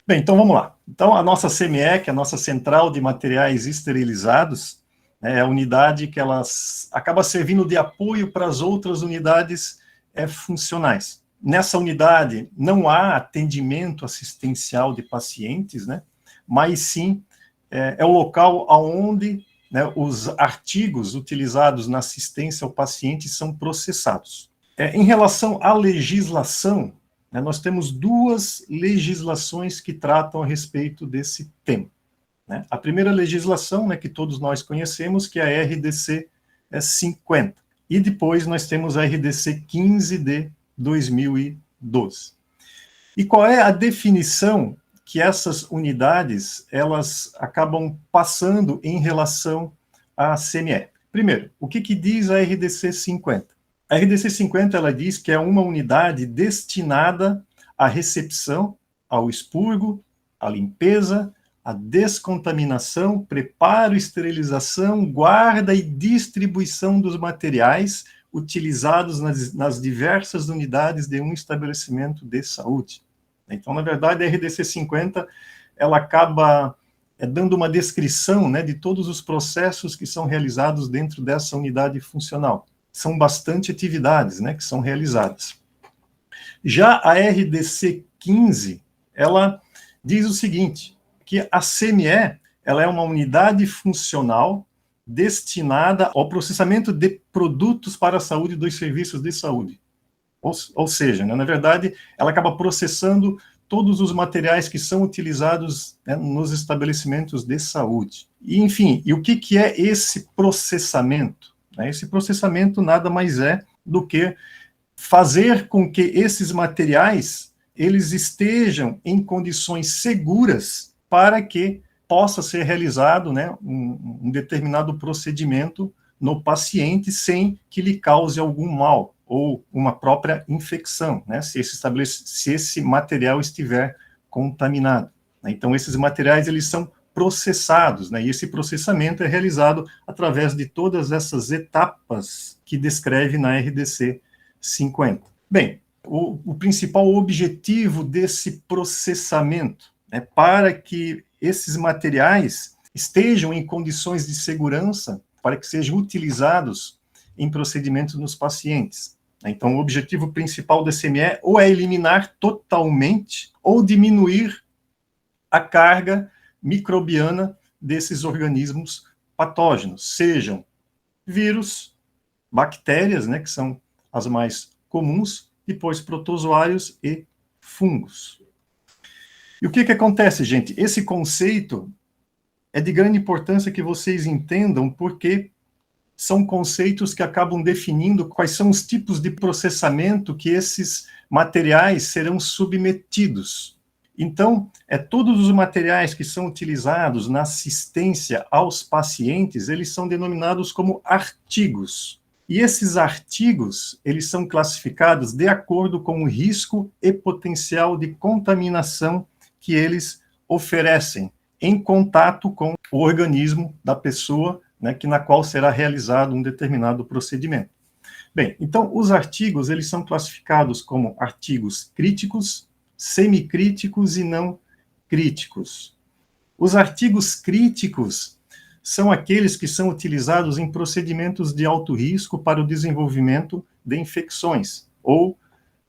Bem, então vamos lá. Então, a nossa CME, que é a nossa Central de Materiais Esterilizados, é a unidade que elas acaba servindo de apoio para as outras unidades funcionais. Nessa unidade não há atendimento assistencial de pacientes, né? Mas sim é o local onde, né, os artigos utilizados na assistência ao paciente são processados. Em relação à legislação, né, nós temos duas legislações que tratam a respeito desse tema. Né? A primeira legislação, né, que todos nós conhecemos, que é a RDC 50. E depois nós temos a RDC 15 de 2012. E qual é a definição que essas unidades elas acabam passando em relação à CME? Primeiro, o que diz a RDC 50? A RDC 50 ela diz que é uma unidade destinada à recepção, ao expurgo, à limpeza, à descontaminação, preparo, esterilização, guarda e distribuição dos materiais utilizados nas diversas unidades de um estabelecimento de saúde. Então, na verdade, a RDC 50 ela acaba dando uma descrição, né, de todos os processos que são realizados dentro dessa unidade funcional. São bastante atividades, né, que são realizadas. Já a RDC 15, ela diz o seguinte, que a CME, ela é uma unidade funcional destinada ao processamento de produtos para a saúde dos serviços de saúde. Ou seja, né, na verdade, ela acaba processando todos os materiais que são utilizados, né, nos estabelecimentos de saúde. E, enfim, e o que é esse processamento? Esse processamento nada mais é do que fazer com que esses materiais eles estejam em condições seguras para que possa ser realizado, né, um determinado procedimento no paciente sem que lhe cause algum mal ou uma própria infecção, né, se esse material estiver contaminado. Então, esses materiais eles são processados, né, e esse processamento é realizado através de todas essas etapas que descreve na RDC 50. Bem, o principal objetivo desse processamento é para que esses materiais estejam em condições de segurança para que sejam utilizados em procedimentos nos pacientes. Então, o objetivo principal da CME ou é eliminar totalmente ou diminuir a carga microbiana desses organismos patógenos, sejam vírus, bactérias, né, que são as mais comuns, depois protozoários e fungos. E o que acontece, gente? Esse conceito é de grande importância que vocês entendam, porque são conceitos que acabam definindo quais são os tipos de processamento que esses materiais serão submetidos. Então, todos os materiais que são utilizados na assistência aos pacientes, eles são denominados como artigos. E esses artigos, eles são classificados de acordo com o risco e potencial de contaminação que eles oferecem em contato com o organismo da pessoa, né, na qual será realizado um determinado procedimento. Bem, então, os artigos, eles são classificados como artigos críticos, semicríticos e não críticos. Os artigos críticos são aqueles que são utilizados em procedimentos de alto risco para o desenvolvimento de infecções, ou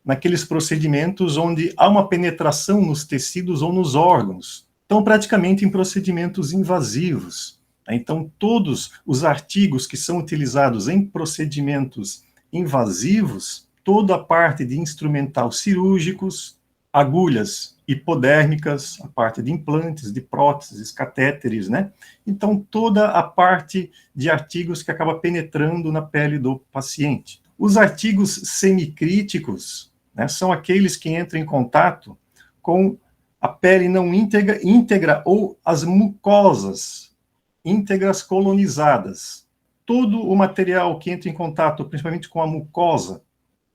naqueles procedimentos onde há uma penetração nos tecidos ou nos órgãos. Então, praticamente em procedimentos invasivos. Então, todos os artigos que são utilizados em procedimentos invasivos, toda a parte de instrumental cirúrgicos, agulhas hipodérmicas, a parte de implantes, de próteses, catéteres, né? Então, toda a parte de artigos que acaba penetrando na pele do paciente. Os artigos semicríticos, né, são aqueles que entram em contato com a pele não íntegra ou as mucosas íntegras colonizadas. Todo o material que entra em contato, principalmente com a mucosa,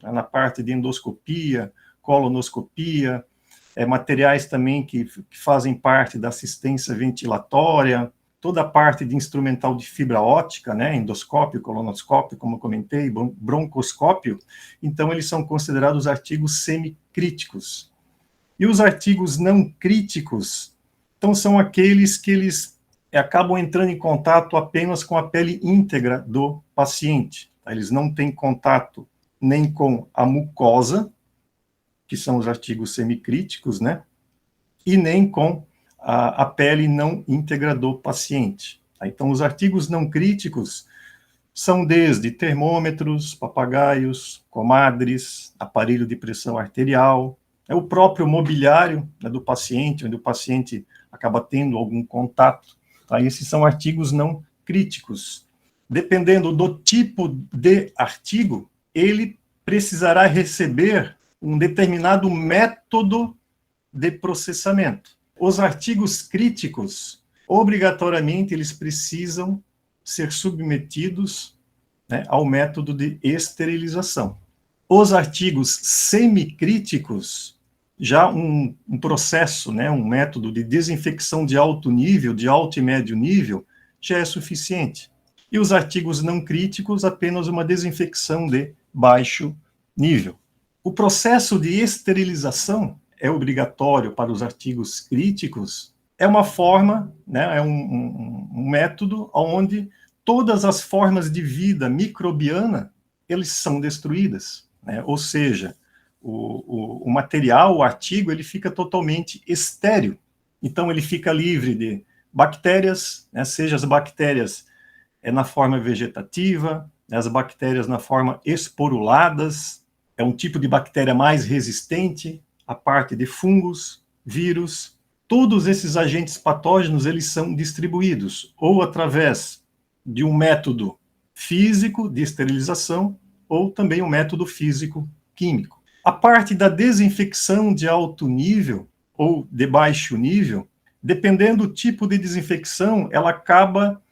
né, na parte de endoscopia, colonoscopia, materiais também que fazem parte da assistência ventilatória, toda a parte de instrumental de fibra óptica, né, endoscópio, colonoscópio, como eu comentei, broncoscópio, então eles são considerados artigos semicríticos. E os artigos não críticos, então, são aqueles que eles acabam entrando em contato apenas com a pele íntegra do paciente. Eles não têm contato nem com a mucosa, que são os artigos semicríticos, né? E nem com a pele não íntegra do paciente. Então, os artigos não críticos são desde termômetros, papagaios, comadres, aparelho de pressão arterial, o próprio mobiliário, né, do paciente, onde o paciente acaba tendo algum contato. Tá? Esses são artigos não críticos. Dependendo do tipo de artigo, ele precisará receber um determinado método de processamento. Os artigos críticos, obrigatoriamente, eles precisam ser submetidos, né, ao método de esterilização. Os artigos semicríticos, já um processo, né, um método de desinfecção de alto nível, de alto e médio nível, já é suficiente. E os artigos não críticos, apenas uma desinfecção de baixo nível. O processo de esterilização é obrigatório para os artigos críticos, é uma forma, né, é um método onde todas as formas de vida microbiana, eles são destruídas, né? Ou seja, o material, o artigo, ele fica totalmente estéril. Então, ele fica livre de bactérias, né, seja as bactérias na forma vegetativa, as bactérias na forma esporuladas, é um tipo de bactéria mais resistente, a parte de fungos, vírus. Todos esses agentes patógenos, eles são distribuídos ou através de um método físico de esterilização ou também um método físico-químico. A parte da desinfecção de alto nível ou de baixo nível, dependendo do tipo de desinfecção, ela acaba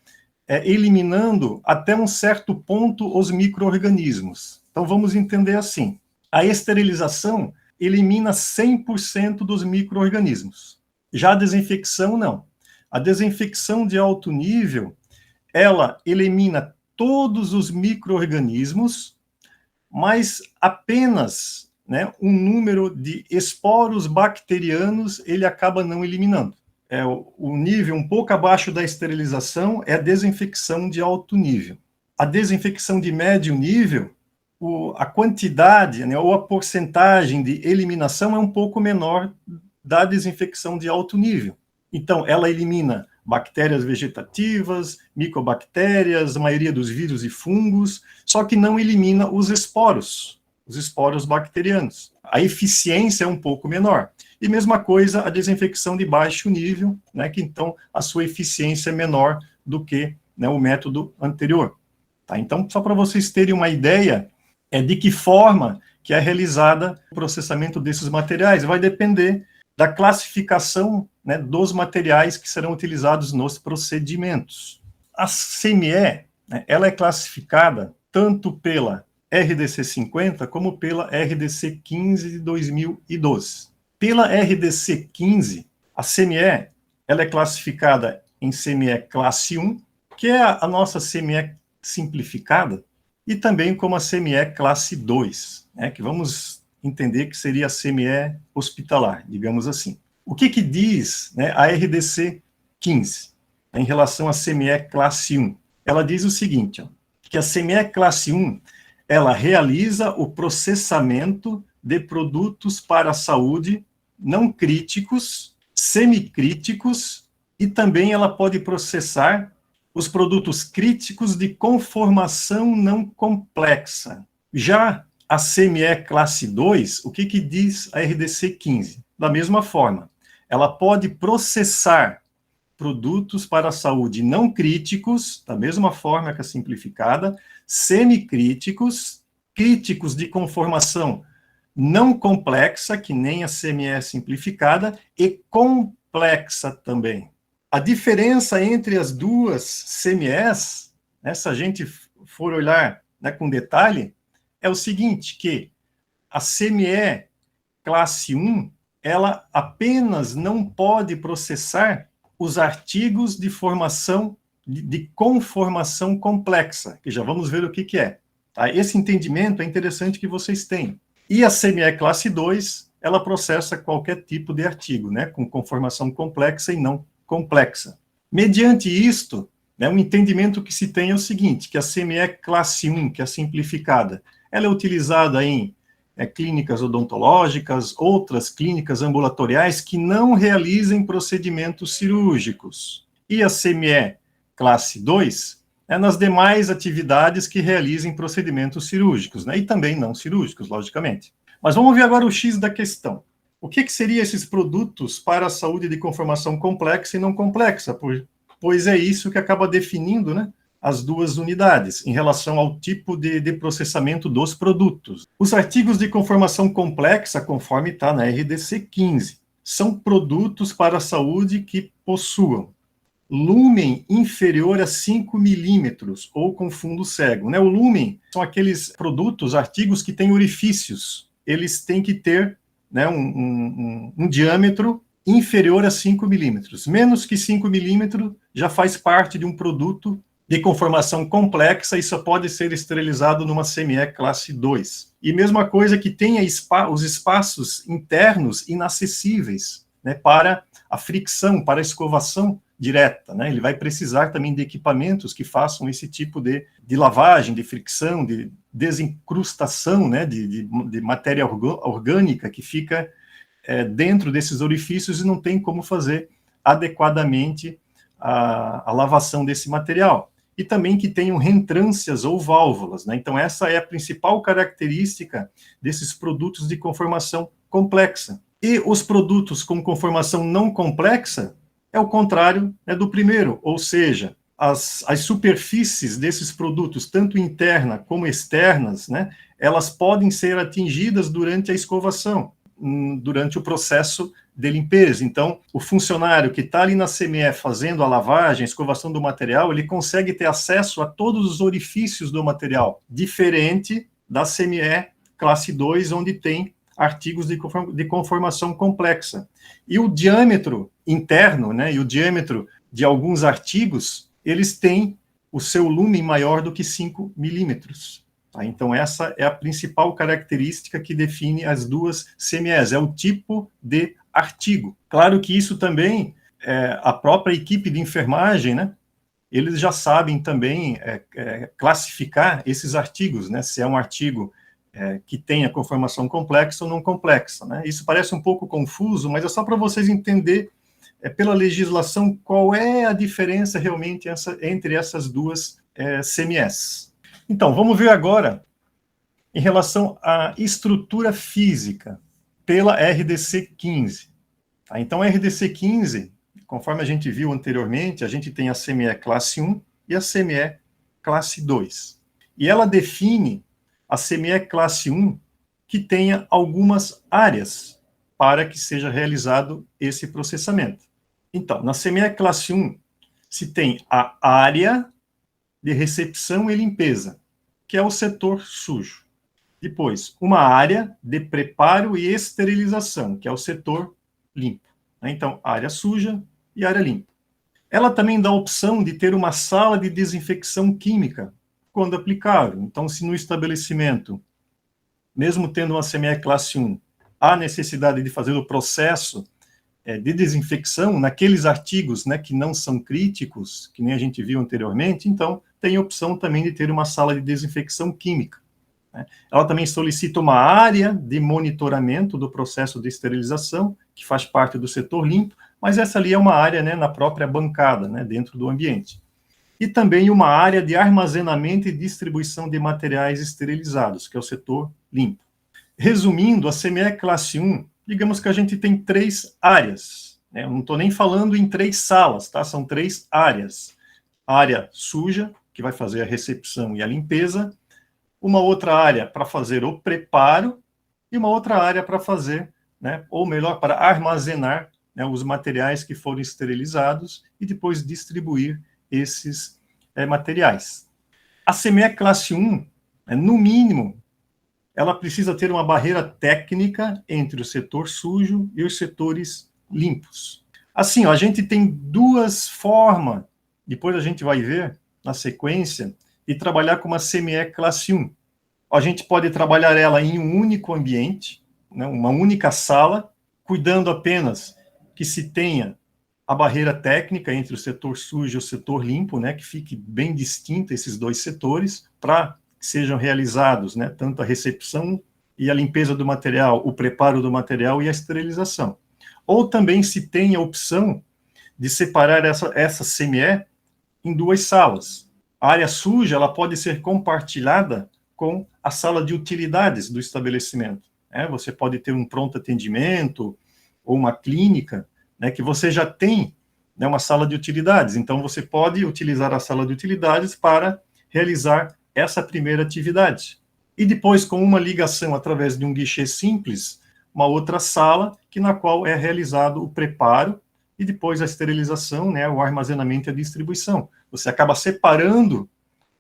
eliminando até um certo ponto os micro-organismos. Então vamos entender assim, a esterilização elimina 100% dos micro-organismos. Já a desinfecção, não. A desinfecção de alto nível, ela elimina todos os micro-organismos, mas apenas, né, um número de esporos bacterianos ele acaba não eliminando. O nível um pouco abaixo da esterilização é a desinfecção de alto nível. A desinfecção de médio nível, a quantidade, né, ou a porcentagem de eliminação é um pouco menor da desinfecção de alto nível. Então, ela elimina bactérias vegetativas, micobactérias, a maioria dos vírus e fungos, só que não elimina os esporos bacterianos. A eficiência é um pouco menor. E mesma coisa a desinfecção de baixo nível, né, que então a sua eficiência é menor do que, né, o método anterior. Tá? Então, só para vocês terem uma ideia, de que forma que é realizada o processamento desses materiais. Vai depender da classificação, né, dos materiais que serão utilizados nos procedimentos. A CME, né, ela é classificada tanto pela RDC 50 como pela RDC 15 de 2012. Pela RDC 15, a CME ela é classificada em CME classe 1, que é a nossa CME simplificada, e também como a CME classe 2, né, que vamos entender que seria a CME hospitalar, digamos assim. O que diz, né, a RDC 15 em relação à CME classe 1? Ela diz o seguinte, ó, que a CME classe 1 ela realiza o processamento de produtos para a saúde não críticos, semicríticos, e também ela pode processar os produtos críticos de conformação não complexa. Já a CME classe 2, o que diz a RDC 15? Da mesma forma, ela pode processar produtos para a saúde não críticos, da mesma forma que a simplificada, semicríticos, críticos de conformação não complexa, que nem a CME simplificada, e complexa também. A diferença entre as duas CMEs, né, se a gente for olhar, né, com detalhe, é o seguinte, que a CME classe 1, ela apenas não pode processar os artigos de formação, de conformação complexa, que já vamos ver o que é. Tá? Esse entendimento é interessante que vocês tenham. E a CME classe 2, ela processa qualquer tipo de artigo, né, com conformação complexa e não complexa. Mediante isto, né, um entendimento que se tem é o seguinte, que a CME classe 1, que é a simplificada, ela é utilizada em clínicas odontológicas, outras clínicas ambulatoriais que não realizem procedimentos cirúrgicos. E a CME classe 2 é nas demais atividades que realizem procedimentos cirúrgicos, né, e também não cirúrgicos, logicamente. Mas vamos ver agora o X da questão. O que seriam esses produtos para a saúde de conformação complexa e não complexa? Pois é isso que acaba definindo, né, as duas unidades, em relação ao tipo de processamento dos produtos. Os artigos de conformação complexa, conforme está na RDC 15, são produtos para a saúde que possuam lúmen inferior a 5 milímetros, ou com fundo cego. Né? O lúmen são aqueles produtos, artigos que têm orifícios. Eles têm que ter, né, um diâmetro inferior a 5 milímetros. Menos que 5 milímetros já faz parte de um produto de conformação complexa e só pode ser esterilizado numa CME classe 2. E mesma coisa que tenha os espaços internos inacessíveis, né, para a fricção, para a escovação direta, né? Ele vai precisar também de equipamentos que façam esse tipo de lavagem, de fricção, de desencrustação, né, de matéria orgânica que fica dentro desses orifícios e não tem como fazer adequadamente a lavação desse material. E também que tenham reentrâncias ou válvulas, né? Então, essa é a principal característica desses produtos de conformação complexa. E os produtos com conformação não complexa é o contrário, né, do primeiro, ou seja, as superfícies desses produtos, tanto interna como externas, né, elas podem ser atingidas durante a escovação, durante o processo de limpeza. Então, o funcionário que está ali na CME fazendo a lavagem, a escovação do material, ele consegue ter acesso a todos os orifícios do material, diferente da CME classe 2, onde tem artigos de conformação complexa. E o diâmetro interno, né, e o diâmetro de alguns artigos, eles têm o seu lúmen maior do que 5 milímetros. Tá? Então, essa é a principal característica que define as duas CMEs, é o tipo de artigo. Claro que isso também, a própria equipe de enfermagem, né, eles já sabem também classificar esses artigos, né, se é um artigo que tenha conformação complexa ou não complexa. Né? Isso parece um pouco confuso, mas é só para vocês entenderem, pela legislação, qual é a diferença realmente entre essas duas CMEs. Então, vamos ver agora em relação à estrutura física pela RDC 15. Tá? Então, a RDC 15, conforme a gente viu anteriormente, a gente tem a CME classe 1 e a CME classe 2. E ela define a CME classe 1 que tenha algumas áreas para que seja realizado esse processamento. Então, na CME classe 1, se tem a área de recepção e limpeza, que é o setor sujo. Depois, uma área de preparo e esterilização, que é o setor limpo. Então, área suja e área limpa. Ela também dá a opção de ter uma sala de desinfecção química, quando aplicável. Então, se no estabelecimento, mesmo tendo uma CME classe 1, há necessidade de fazer o processo de desinfecção naqueles artigos, né, que não são críticos, que nem a gente viu anteriormente, então tem a opção também de ter uma sala de desinfecção química. Né? Ela também solicita uma área de monitoramento do processo de esterilização, que faz parte do setor limpo, mas essa ali é uma área, né, na própria bancada, né, dentro do ambiente. E também uma área de armazenamento e distribuição de materiais esterilizados, que é o setor limpo. Resumindo, a CME classe 1, digamos que a gente tem 3 áreas, né? Eu não estou nem falando em 3 salas, tá? São 3 áreas. A área suja, que vai fazer a recepção e a limpeza, uma outra área para fazer o preparo, e uma outra área para fazer, né, ou melhor, para armazenar, né, os materiais que foram esterilizados e depois distribuir esses materiais. A CME classe 1, no mínimo, ela precisa ter uma barreira técnica entre o setor sujo e os setores limpos. Assim, ó, a gente tem 2 formas, depois a gente vai ver na sequência, de trabalhar com uma CME classe 1. A gente pode trabalhar ela em um único ambiente, né, uma única sala, cuidando apenas que se tenha a barreira técnica entre o setor sujo e o setor limpo, né, que fique bem distinta esses dois setores, para que sejam realizados, né, tanto a recepção e a limpeza do material, o preparo do material e a esterilização. Ou também se tem a opção de separar essa CME em duas salas. A área suja ela pode ser compartilhada com a sala de utilidades do estabelecimento. Você pode ter um pronto atendimento ou uma clínica, né, que você já tem, né, uma sala de utilidades. Então, você pode utilizar a sala de utilidades para realizar essa primeira atividade. E depois, com uma ligação através de um guichê simples, uma outra sala, na qual é realizado o preparo e depois a esterilização, né, o armazenamento e a distribuição. Você acaba separando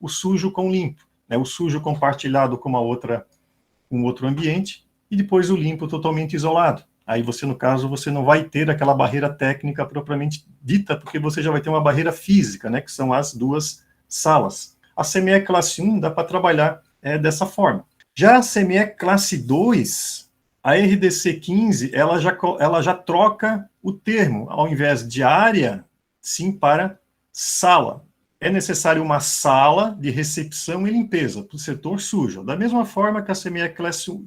o sujo com o limpo, né, o sujo compartilhado com um outro ambiente, e depois o limpo totalmente isolado. Aí você, no caso, você não vai ter aquela barreira técnica propriamente dita, porque você já vai ter uma barreira física, né, que são as duas salas. A CME classe 1 dá para trabalhar dessa forma. Já a CME classe 2, a RDC 15, ela já troca o termo, ao invés de área, sim, para sala. É necessário uma sala de recepção e limpeza para o setor sujo, da mesma forma que a CME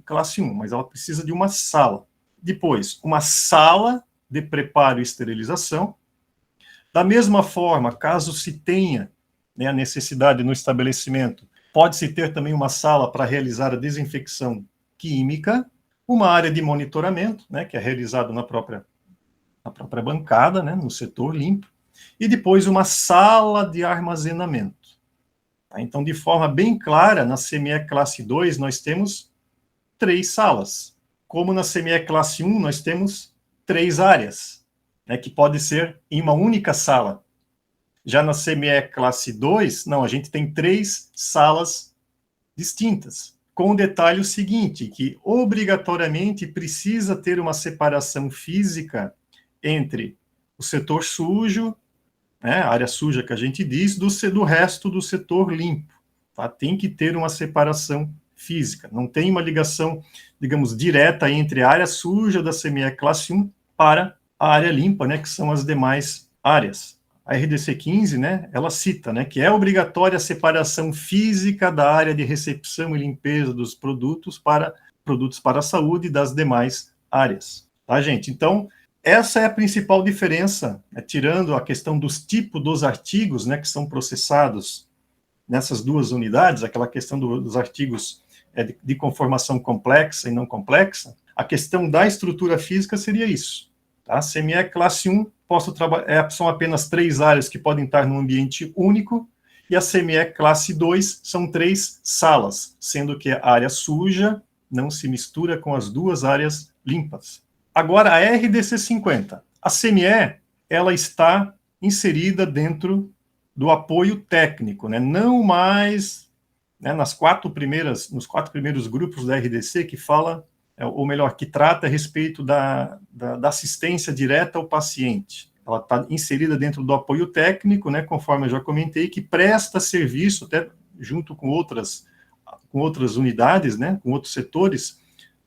classe 1, mas ela precisa de uma sala. Depois, uma sala de preparo e esterilização. Da mesma forma, caso se tenha, né, a necessidade no estabelecimento, pode-se ter também uma sala para realizar a desinfecção química, uma área de monitoramento, né, que é realizado na própria bancada, né, no setor limpo, e depois uma sala de armazenamento. Então, de forma bem clara, na CME classe 2, nós temos 3 salas. Como na CME classe 1, nós temos 3 áreas, né, que pode ser em uma única sala. Já na CME classe 2, não, a gente tem 3 salas distintas, com o detalhe seguinte, que obrigatoriamente precisa ter uma separação física entre o setor sujo, né, a área suja que a gente diz, do resto do setor limpo. Tá? Tem que ter uma separação física, não tem uma ligação, digamos, direta entre a área suja da CME classe 1 para a área limpa, né, que são as demais áreas. A RDC 15, né, ela cita, né, que é obrigatória a separação física da área de recepção e limpeza dos produtos para a saúde das demais áreas. Tá, gente? Então, essa é a principal diferença, né, tirando a questão dos tipos dos artigos, né, que são processados nessas duas unidades, aquela questão dos artigos de conformação complexa e não complexa, a questão da estrutura física seria isso. Tá? CME classe 1, são apenas 3 áreas que podem estar num ambiente único, e a CME classe 2 são 3 salas, sendo que a área suja não se mistura com as duas áreas limpas. Agora, a RDC 50. A CME, ela está inserida dentro do apoio técnico, né? Não mais, né, nos 4 primeiros grupos da RDC que fala, ou melhor, que trata a respeito da assistência direta ao paciente. Ela está inserida dentro do apoio técnico, né, conforme eu já comentei, que presta serviço, até junto com outras unidades, né, com outros setores,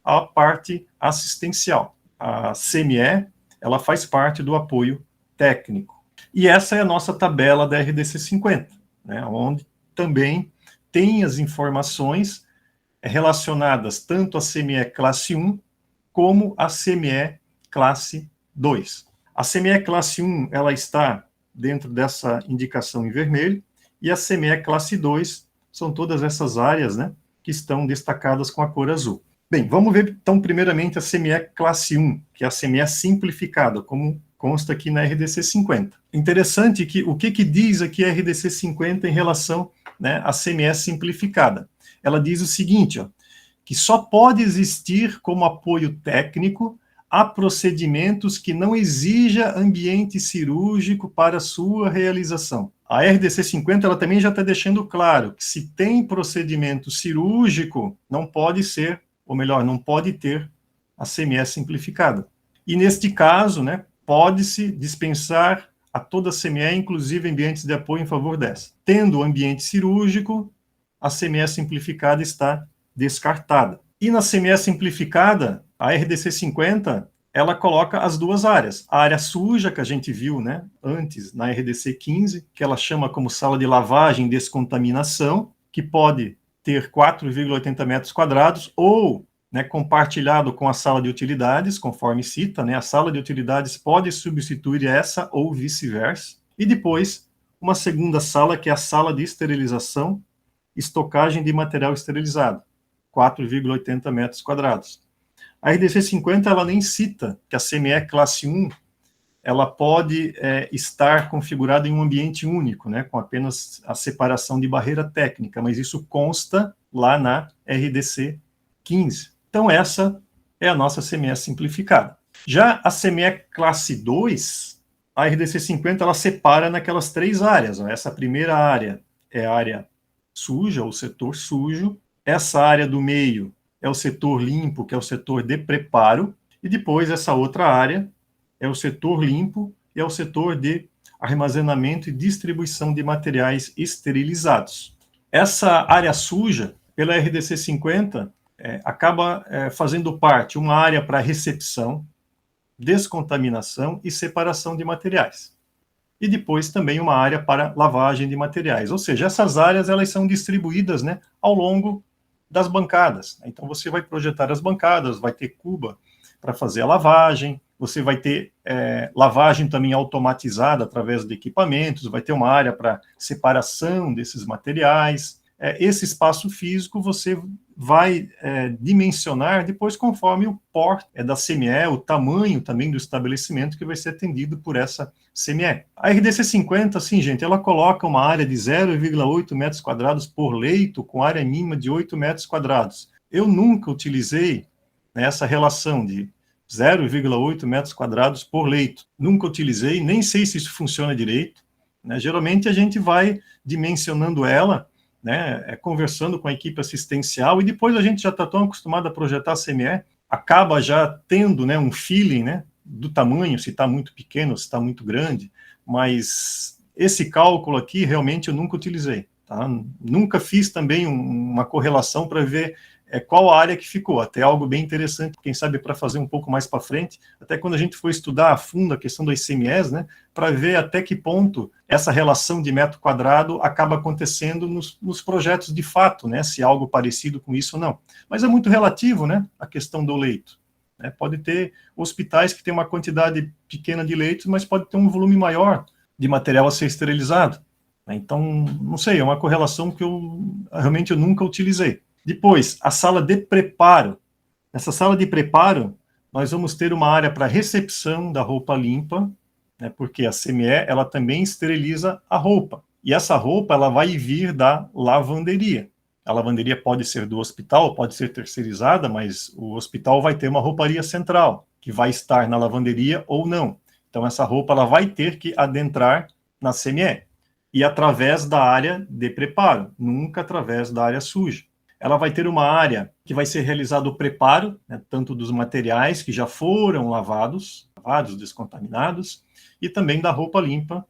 a parte assistencial. A CME, ela faz parte do apoio técnico. E essa é a nossa tabela da RDC 50, né, onde também tem as informações relacionadas tanto à CME classe 1 como à CME classe 2. A CME classe 1, ela está dentro dessa indicação em vermelho, e a CME classe 2 são todas essas áreas, né, que estão destacadas com a cor azul. Bem, vamos ver, então, primeiramente, a CME classe 1, que é a CME simplificada, como consta aqui na RDC 50. Interessante que o que diz aqui a RDC 50 em relação, né, à CME simplificada. Ela diz o seguinte, ó, que só pode existir como apoio técnico a procedimentos que não exija ambiente cirúrgico para sua realização. A RDC 50, ela também já está deixando claro que se tem procedimento cirúrgico, não pode ser, ou melhor, não pode ter a CME simplificada. E neste caso, né, pode-se dispensar a toda a CME, inclusive ambientes de apoio em favor dessa. Tendo o ambiente cirúrgico, a CME simplificada está descartada. E na CME simplificada, A RDC 50, ela coloca as duas áreas. A área suja, que a gente viu, né, antes, na RDC 15, que ela chama como sala de lavagem e descontaminação, que pode ter 4,80 metros quadrados, ou, né, compartilhado com a sala de utilidades, conforme cita, né, a sala de utilidades pode substituir essa ou vice-versa. E depois, uma segunda sala, que é a sala de esterilização, estocagem de material esterilizado, 4,80 metros quadrados. A RDC 50, ela nem cita que a CME classe 1, ela pode estar configurada em um ambiente único, né, com apenas a separação de barreira técnica, mas isso consta lá na RDC 15. Então, essa é a nossa CME simplificada. Já a CME classe 2, a RDC 50, ela separa naquelas três áreas. Ó. Essa primeira área é a área suja, ou setor sujo. Essa área do meio é o setor limpo, que é o setor de preparo. E depois, essa outra área é o setor limpo e é o setor de armazenamento e distribuição de materiais esterilizados. Essa área suja, pela RDC 50, acaba fazendo parte uma área para recepção, descontaminação e separação de materiais. E depois também uma área para lavagem de materiais. Ou seja, essas áreas elas são distribuídas, né, ao longo das bancadas. Então você vai projetar as bancadas, vai ter cuba para fazer a lavagem, você vai ter lavagem também automatizada através de equipamentos, vai ter uma área para separação desses materiais. Esse espaço físico você vai dimensionar depois conforme o porte da CME, o tamanho também do estabelecimento que vai ser atendido por essa CME. A RDC 50, assim, gente, ela coloca uma área de 0,8 metros quadrados por leito, com área mínima de 8 metros quadrados. Eu nunca utilizei essa relação de 0,8 metros quadrados por leito. Nunca utilizei, nem sei se isso funciona direito. Né? Geralmente a gente vai dimensionando ela, né, conversando com a equipe assistencial, e depois a gente já está tão acostumado a projetar a CME, acaba já tendo, né, um feeling, né, do tamanho, se está muito pequeno, se está muito grande, mas esse cálculo aqui realmente eu nunca utilizei. Tá? Nunca fiz também uma correlação para ver qual a área que ficou, até algo bem interessante, quem sabe para fazer um pouco mais para frente, até quando a gente for estudar a fundo a questão das ICMS, né, para ver até que ponto essa relação de metro quadrado acaba acontecendo nos projetos de fato, né, se algo parecido com isso ou não. Mas é muito relativo, né, a questão do leito. Né, pode ter hospitais que têm uma quantidade pequena de leitos, mas pode ter um volume maior de material a ser esterilizado. Então, não sei, é uma correlação que realmente eu nunca utilizei. Depois, a sala de preparo. Nessa sala de preparo, nós vamos ter uma área para recepção da roupa limpa, né, porque a CME, ela também esteriliza a roupa. E essa roupa, ela vai vir da lavanderia. A lavanderia pode ser do hospital, pode ser terceirizada, mas o hospital vai ter uma rouparia central, que vai estar na lavanderia ou não. Então, essa roupa, ela vai ter que adentrar na CME. E através da área de preparo, nunca através da área suja. Ela vai ter uma área que vai ser realizado o preparo, né, tanto dos materiais que já foram lavados, descontaminados, e também da roupa limpa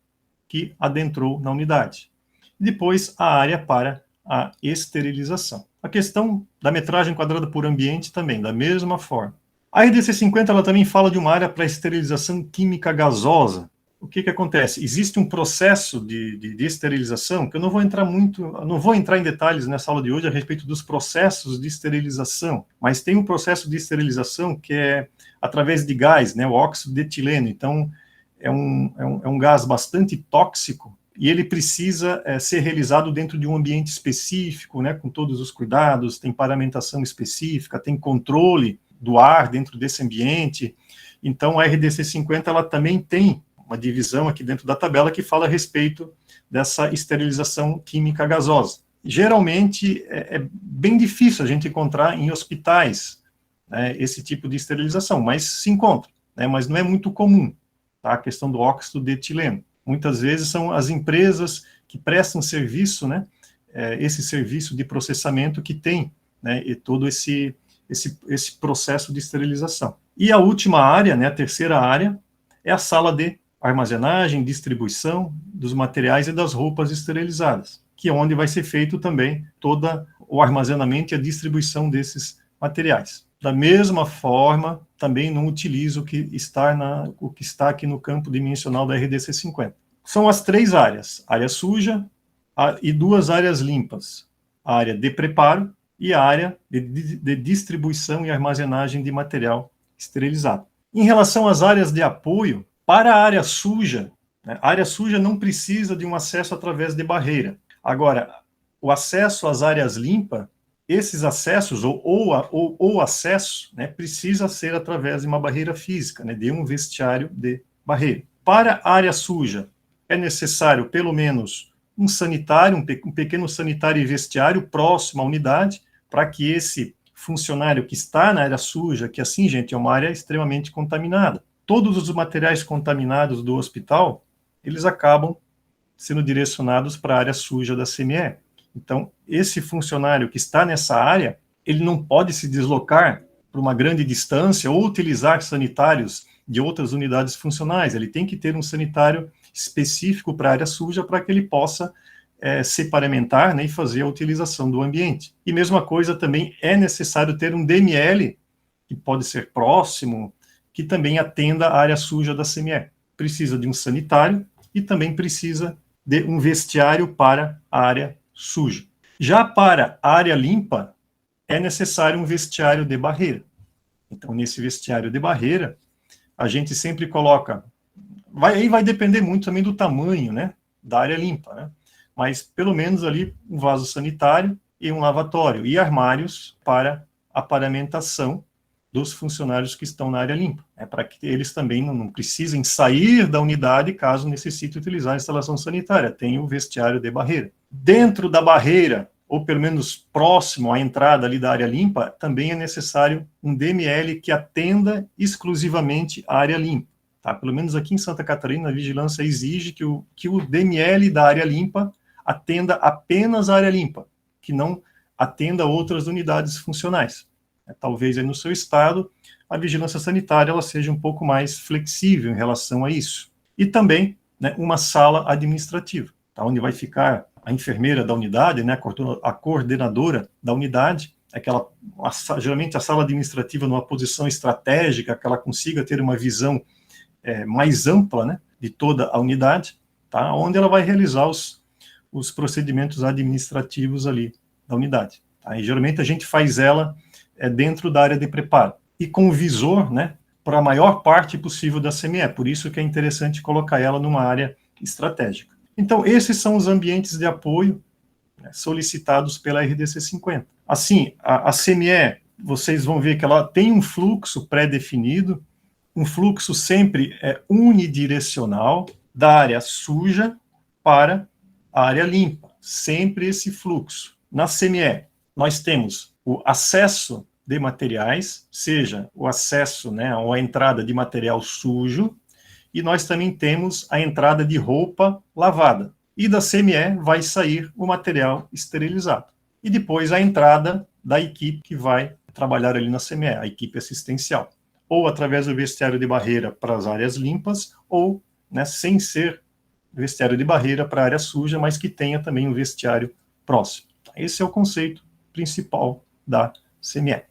que adentrou na unidade. Depois, a área para a esterilização. A questão da metragem quadrada por ambiente também, da mesma forma. A RDC 50 ela também fala de uma área para esterilização química gasosa. O que acontece? Existe um processo de esterilização, que eu não vou entrar em detalhes nessa aula de hoje a respeito dos processos de esterilização, mas tem um processo de esterilização que é através de gás, né, o óxido de etileno. Então, é um gás bastante tóxico e ele precisa ser realizado dentro de um ambiente específico, né, com todos os cuidados, tem paramentação específica, tem controle do ar dentro desse ambiente. Então, a RDC 50 ela também tem uma divisão aqui dentro da tabela que fala a respeito dessa esterilização química gasosa. Geralmente, é bem difícil a gente encontrar em hospitais, né, esse tipo de esterilização, mas se encontra, né, mas não é muito comum, tá, a questão do óxido de etileno. Muitas vezes são as empresas que prestam serviço, né, esse serviço de processamento que tem, né, e todo esse processo de esterilização. E a última área, né, a terceira área, é a sala de armazenagem, distribuição dos materiais e das roupas esterilizadas, que é onde vai ser feito também todo o armazenamento e a distribuição desses materiais. Da mesma forma, também não utilizo o que está aqui no campo dimensional da RDC 50. São as 3 áreas, área suja e 2 áreas limpas, a área de preparo e a área de distribuição e armazenagem de material esterilizado. Em relação às áreas de apoio, para a área suja, né, a área suja não precisa de um acesso através de barreira. Agora, o acesso às áreas limpas, esses acessos, ou acesso, né, precisa ser através de uma barreira física, né, de um vestiário de barreira. Para a área suja, é necessário pelo menos um sanitário, um pequeno sanitário e vestiário próximo à unidade, para que esse funcionário que está na área suja, que assim, gente, é uma área extremamente contaminada. Todos os materiais contaminados do hospital, eles acabam sendo direcionados para a área suja da CME. Então, esse funcionário que está nessa área, ele não pode se deslocar para uma grande distância ou utilizar sanitários de outras unidades funcionais. Ele tem que ter um sanitário específico para a área suja para que ele possa se paramentar, né, e fazer a utilização do ambiente. E mesma coisa também é necessário ter um DML, que pode ser próximo, que também atenda a área suja da CME. Precisa de um sanitário e também precisa de um vestiário para a área suja. Já para a área limpa, é necessário um vestiário de barreira. Então, nesse vestiário de barreira, a gente sempre coloca... Aí vai depender muito também do tamanho, né, da área limpa, né? Mas pelo menos ali um vaso sanitário e um lavatório, e armários para a paramentação dos funcionários que estão na área limpa, para que eles também não precisem sair da unidade caso necessite utilizar a instalação sanitária, tem o vestiário de barreira. Dentro da barreira, ou pelo menos próximo à entrada ali da área limpa, também é necessário um DML que atenda exclusivamente a área limpa. Tá? Pelo menos aqui em Santa Catarina, a vigilância exige que o DML da área limpa atenda apenas a área limpa, que não atenda outras unidades funcionais. Talvez aí no seu estado, a vigilância sanitária ela seja um pouco mais flexível em relação a isso. E também, né, uma sala administrativa, tá, onde vai ficar a enfermeira da unidade, né, a coordenadora da unidade, geralmente a sala administrativa numa posição estratégica, que ela consiga ter uma visão mais ampla, né, de toda a unidade, tá, onde ela vai realizar os procedimentos administrativos ali da unidade. Tá? E geralmente a gente faz ela dentro da área de preparo, e com visor, né, para a maior parte possível da CME, por isso que é interessante colocar ela numa área estratégica. Então, esses são os ambientes de apoio, né, solicitados pela RDC 50. Assim, a CME, vocês vão ver que ela tem um fluxo pré-definido, um fluxo sempre unidirecional, da área suja para a área limpa, sempre esse fluxo. Na CME, nós temos o acesso de materiais, seja o acesso, né, ou a entrada de material sujo, e nós também temos a entrada de roupa lavada. E da CME vai sair o material esterilizado. E depois a entrada da equipe que vai trabalhar ali na CME, a equipe assistencial. Ou através do vestiário de barreira para as áreas limpas, ou, né, sem ser vestiário de barreira para a área suja, mas que tenha também um vestiário próximo. Esse é o conceito principal da CME.